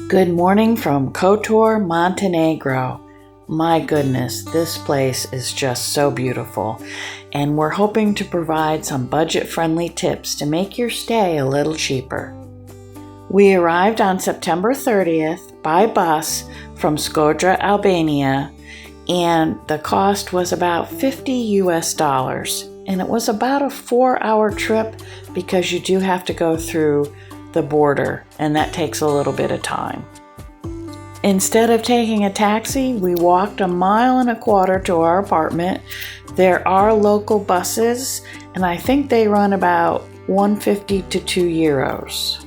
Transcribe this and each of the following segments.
Good morning from Kotor Montenegro. My goodness, this place is just so beautiful, and we're hoping to provide some budget-friendly tips to make your stay a little cheaper. We arrived on September 30th by bus from Shkodra, Albania, and the cost was about $50, and it was about a 4-hour trip because you do have to go through the border, and that takes a little bit of time. Instead of taking a taxi, we walked 1.25 miles to our apartment. There are local buses, and I think they run about €1.50 to €2.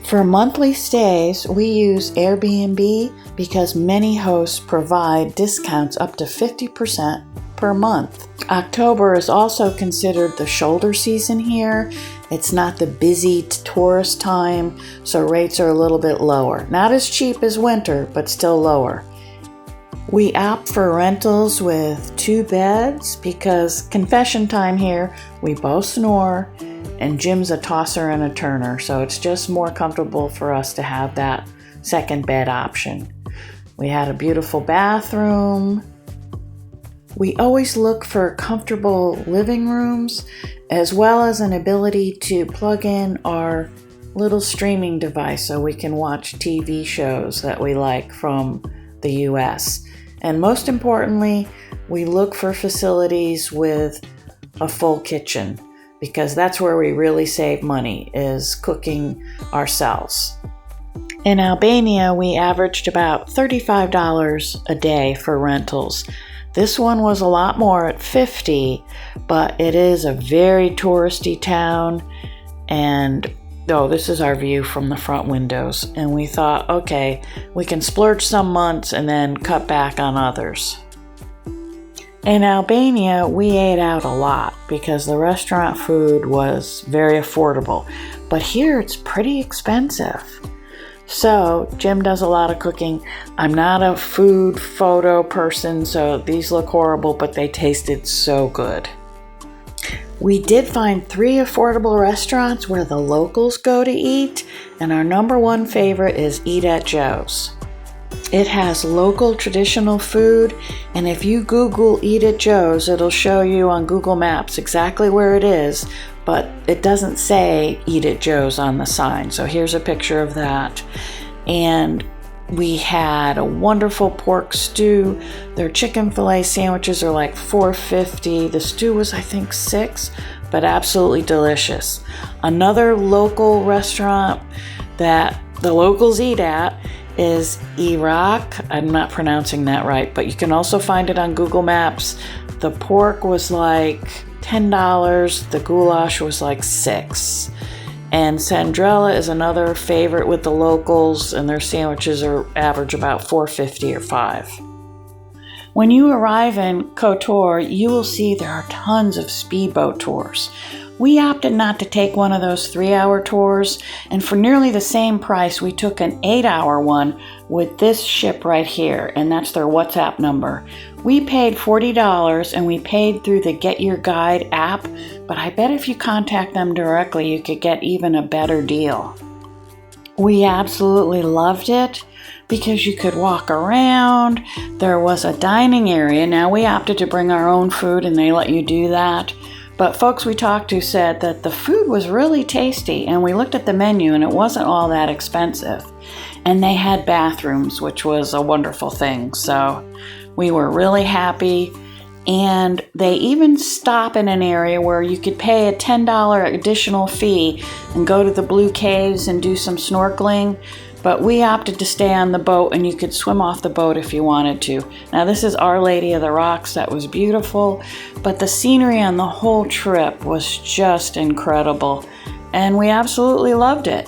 For monthly stays, we use Airbnb because many hosts provide discounts up to 50% per month. October is also considered the shoulder season here. It's not the busy tourist time, so rates are a little bit lower. Not as cheap as winter, but still lower. We opt for rentals with 2 beds because, confession time here, we both snore and Jim's a tosser and a turner, so it's just more comfortable for us to have that second bed option. We had a beautiful bathroom. We always look for comfortable living rooms, as well as an ability to plug in our little streaming device so we can watch TV shows that we like from the US. And most importantly, we look for facilities with a full kitchen, because that's where we really save money, is cooking ourselves. In Albania, we averaged about $35 a day for rentals. This one was a lot more at $50, but it is a very touristy town, and this is our view from the front windows, and we thought, okay, we can splurge some months and then cut back on others. In Albania, we ate out a lot because the restaurant food was very affordable, but here it's pretty expensive. So Jim does a lot of cooking. I'm not a food photo person, so these look horrible, but they tasted so good. We did find 3 affordable restaurants where the locals go to eat, and our number one favorite is Eat at Joe's. It has local traditional food, and if you Google Eat at Joe's, it'll show you on Google Maps exactly where it is, but it doesn't say Eat at Joe's on the sign. So here's a picture of that. And we had a wonderful pork stew. Their chicken fillet sandwiches are like $4.50. The stew was, I think, $6, but absolutely delicious. Another local restaurant that the locals eat at is Iraq. I'm not pronouncing that right, but you can also find it on Google Maps. The pork was like $10. The goulash was like $6. And Sandrella is another favorite with the locals, and their sandwiches are average about $4.50 or $5. When you arrive in Kotor, you will see there are tons of speedboat tours. We opted not to take one of those 3-hour tours, and for nearly the same price, we took an 8-hour one with this ship right here, and that's their WhatsApp number. We paid $40, and we paid through the Get Your Guide app, but I bet if you contact them directly, you could get even a better deal. We absolutely loved it because you could walk around. There was a dining area. Now, we opted to bring our own food, and they let you do that. But folks we talked to said that the food was really tasty, and we looked at the menu and it wasn't all that expensive. And they had bathrooms, which was a wonderful thing. So we were really happy. And they even stop in an area where you could pay a $10 additional fee and go to the Blue Caves and do some snorkeling. But we opted to stay on the boat, and you could swim off the boat if you wanted to. Now, this is Our Lady of the Rocks. That was beautiful, but the scenery on the whole trip was just incredible, and we absolutely loved it.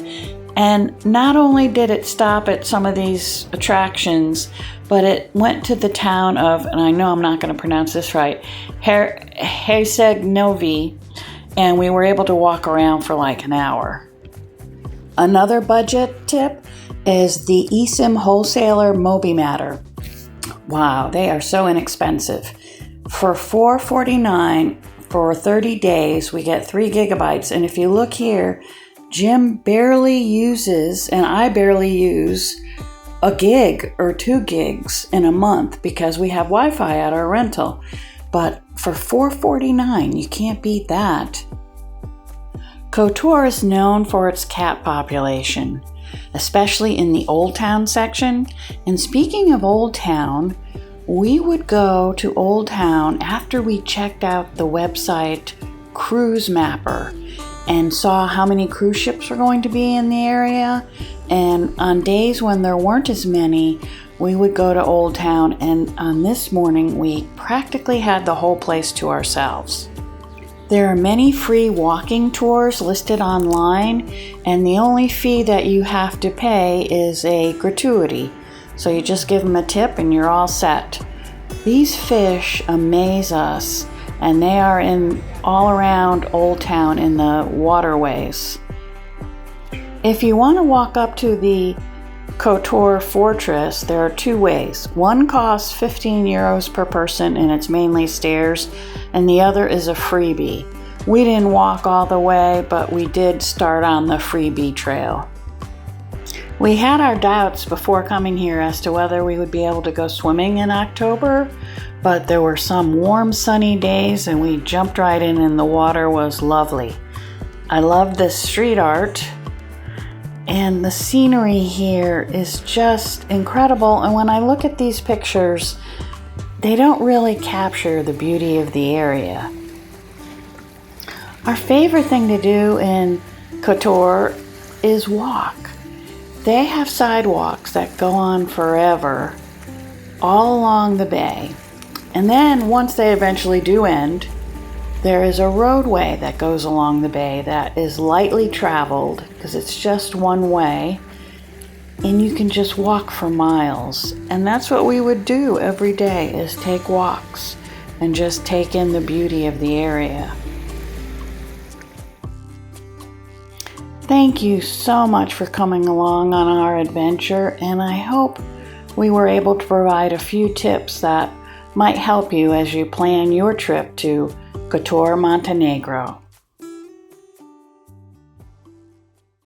And not only did it stop at some of these attractions, but it went to the town of, and I know I'm not going to pronounce this right, Herceg-Novi, and we were able to walk around for like an hour. Another budget tip is the eSIM wholesaler Mobimatter. Wow, they are so inexpensive. For $4.49 for 30 days, we get 3 gigabytes. And if you look here, Jim barely uses, and I barely use, a gig or 2 gigs in a month because we have Wi-Fi at our rental. But for $4.49, you can't beat that. Kotor is known for its cat population, especially in the Old Town section. And speaking of Old Town, we would go to Old Town after we checked out the website Cruise Mapper and saw how many cruise ships were going to be in the area. And on days when there weren't as many, we would go to Old Town, and on this morning we practically had the whole place to ourselves. There are many free walking tours listed online, and the only fee that you have to pay is a gratuity. So you just give them a tip and you're all set. These fish amaze us, and they are in all around Old Town in the waterways. If you want to walk up to the Kotor Fortress, there are 2 ways. One costs 15 euros per person and it's mainly stairs, and the other is a freebie. We didn't walk all the way, but we did start on the freebie trail. We had our doubts before coming here as to whether we would be able to go swimming in October, but there were some warm sunny days and we jumped right in and the water was lovely. I love this street art. And the scenery here is just incredible. And when I look at these pictures, they don't really capture the beauty of the area. Our favorite thing to do in Kotor is walk. They have sidewalks that go on forever all along the bay. And then once they eventually do end, there is a roadway that goes along the bay that is lightly traveled because it's just one way, and you can just walk for miles. And that's what we would do every day, is take walks and just take in the beauty of the area. Thank you so much for coming along on our adventure, and I hope we were able to provide a few tips that might help you as you plan your trip to Kotor Montenegro.